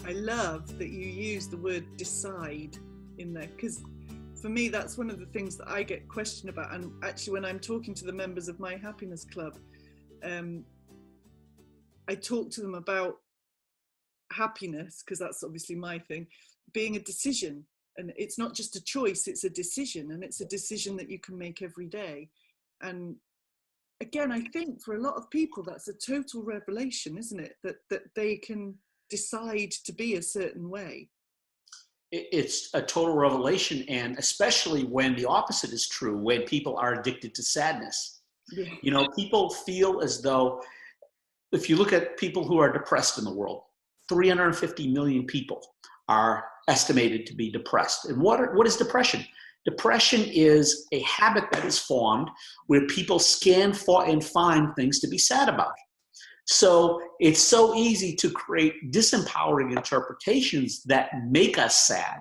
I love that you use the word decide in there, because for me, that's one of the things that I get questioned about. And actually, when I'm talking to the members of my happiness club, um, I talk to them about happiness, because that's obviously my thing, being a decision. And it's not just a choice, it's a decision. And it's a decision that you can make every day. And again, I think for a lot of people, that's a total revelation, isn't it? That they can decide to be a certain way. It's a total revelation, and especially when the opposite is true, when people are addicted to sadness. Yeah. You know, people feel as though, if you look at people who are depressed in the world, 350 million people are estimated to be depressed. And what is depression? Depression is a habit that is formed where people scan for and find things to be sad about. So it's so easy to create disempowering interpretations that make us sad.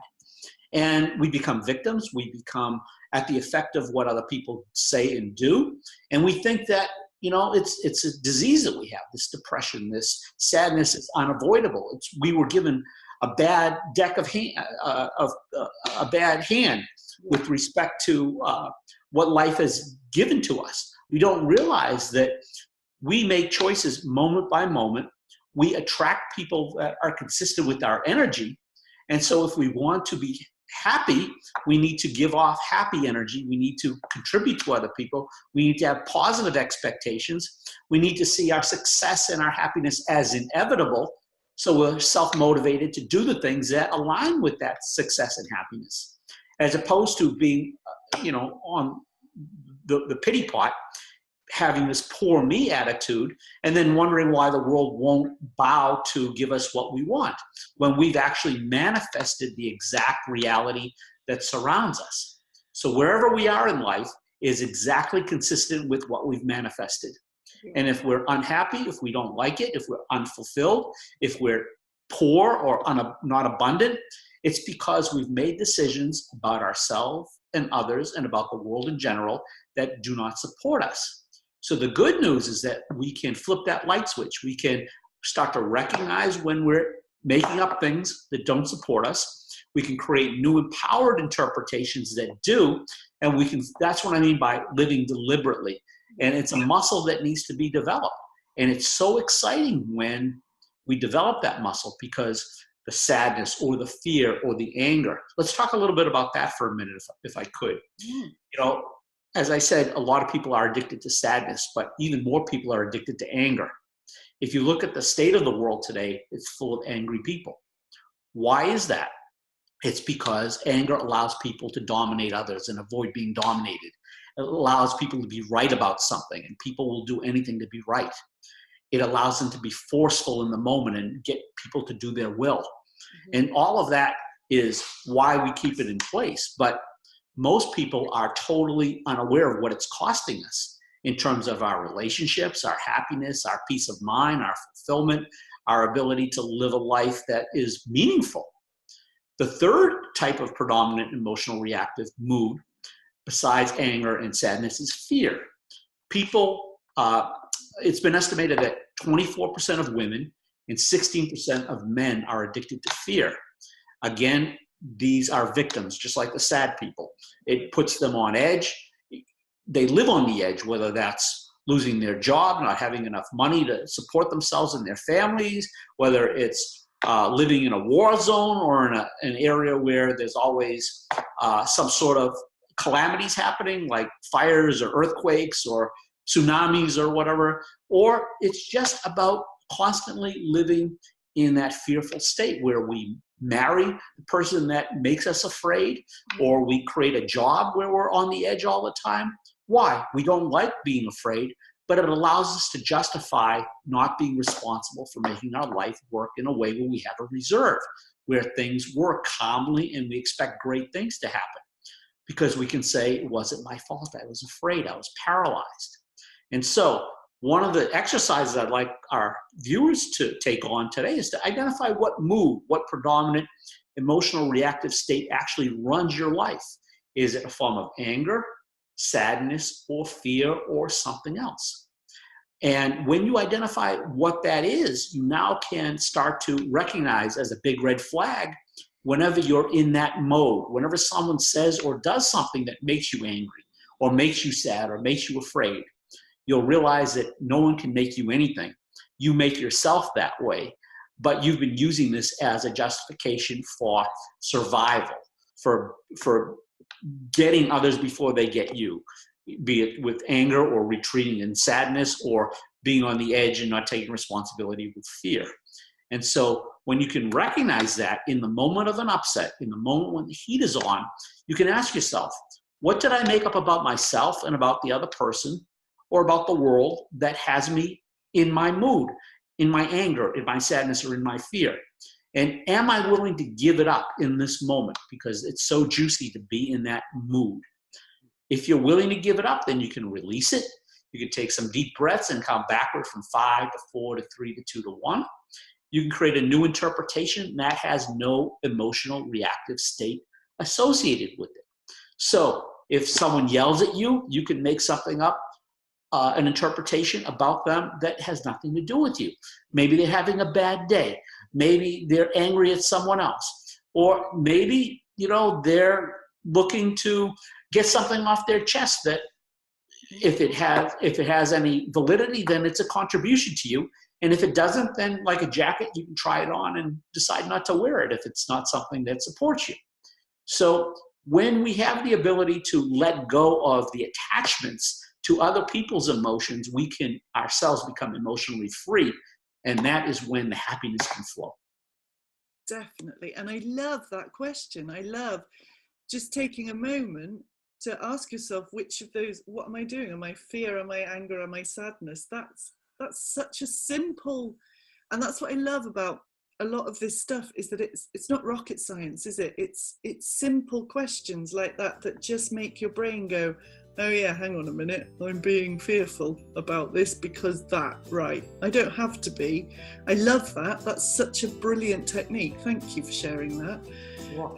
And we become victims. We become at the effect of what other people say and do. And we think that, you know, it's a disease that we have, this depression, this sadness is unavoidable. We were given a bad deck of a bad hand with respect to what life has given to us. We don't realize that we make choices moment by moment. We attract people that are consistent with our energy. And so if we want to be happy, we need to give off happy energy. We need to contribute to other people. We need to have positive expectations. We need to see our success and our happiness as inevitable. So we're self-motivated to do the things that align with that success and happiness, as opposed to being, on the pity pot, having this poor me attitude, and then wondering why the world won't bow to give us what we want, when we've actually manifested the exact reality that surrounds us. So wherever we are in life is exactly consistent with what we've manifested. And if we're unhappy, if we don't like it, if we're unfulfilled, if we're poor or not abundant, it's because we've made decisions about ourselves and others and about the world in general that do not support us. So the good news is that we can flip that light switch. We can start to recognize when we're making up things that don't support us. We can create new empowered interpretations that do. And that's what I mean by living deliberately. And it's a muscle that needs to be developed. And it's so exciting when we develop that muscle, because the sadness or the fear or the anger. Let's talk a little bit about that for a minute, if I could. As I said, a lot of people are addicted to sadness, but even more people are addicted to anger. If you look at the state of the world today, it's full of angry people. Why is that? It's because anger allows people to dominate others and avoid being dominated. It allows people to be right about something, and people will do anything to be right. It allows them to be forceful in the moment and get people to do their will. And all of that is why we keep it in place. But most people are totally unaware of what it's costing us in terms of our relationships, our happiness, our peace of mind, our fulfillment, our ability to live a life that is meaningful. The third type of predominant emotional reactive mood, besides anger and sadness, is fear. People, it's been estimated that 24% of women and 16% of men are addicted to fear. Again, these are victims, just like the sad people. It puts them on edge. They live on the edge, whether that's losing their job, not having enough money to support themselves and their families, whether it's living in a war zone or in an area where there's always some sort of calamities happening, like fires or earthquakes or tsunamis or whatever. Or it's just about constantly living in that fearful state where we marry the person that makes us afraid, or we create a job where we're on the edge all the time. Why? We don't like being afraid, but it allows us to justify not being responsible for making our life work in a way where we have a reserve, where things work calmly and we expect great things to happen. Because we can say, it wasn't my fault, I was afraid, I was paralyzed. And so one of the exercises I'd like our viewers to take on today is to identify what mood, what predominant emotional reactive state actually runs your life. Is it a form of anger, sadness, or fear, or something else? And when you identify what that is, you now can start to recognize as a big red flag whenever you're in that mode, whenever someone says or does something that makes you angry or makes you sad or makes you afraid, you'll realize that no one can make you anything. You make yourself that way, but you've been using this as a justification for survival, for getting others before they get you, be it with anger or retreating in sadness or being on the edge and not taking responsibility with fear. And so when you can recognize that in the moment of an upset, in the moment when the heat is on, you can ask yourself, what did I make up about myself and about the other person or about the world that has me in my mood, in my anger, in my sadness, or in my fear? And am I willing to give it up in this moment because it's so juicy to be in that mood? If you're willing to give it up, then you can release it. You can take some deep breaths and count backward from 5 to 4 to 3 to 2 to 1. You can create a new interpretation that has no emotional reactive state associated with it. So if someone yells at you, you can make something up, an interpretation about them that has nothing to do with you. Maybe they're having a bad day. Maybe they're angry at someone else. Or maybe, they're looking to get something off their chest that if it has any validity, then it's a contribution to you. And if it doesn't, then like a jacket, you can try it on and decide not to wear it if it's not something that supports you. So when we have the ability to let go of the attachments to other people's emotions, we can ourselves become emotionally free. And that is when the happiness can flow. Definitely. And I love that question. I love just taking a moment to ask yourself, which of those, what am I doing? Am I fear? Am I anger? Am I sadness? That's such a simple, and that's what I love about a lot of this stuff, is that it's not rocket science, is it? It's simple questions like that just make your brain go, oh yeah, hang on a minute, I'm being fearful about this because that, right? I don't have to be. I love that. That's such a brilliant technique. Thank you for sharing that. Wow.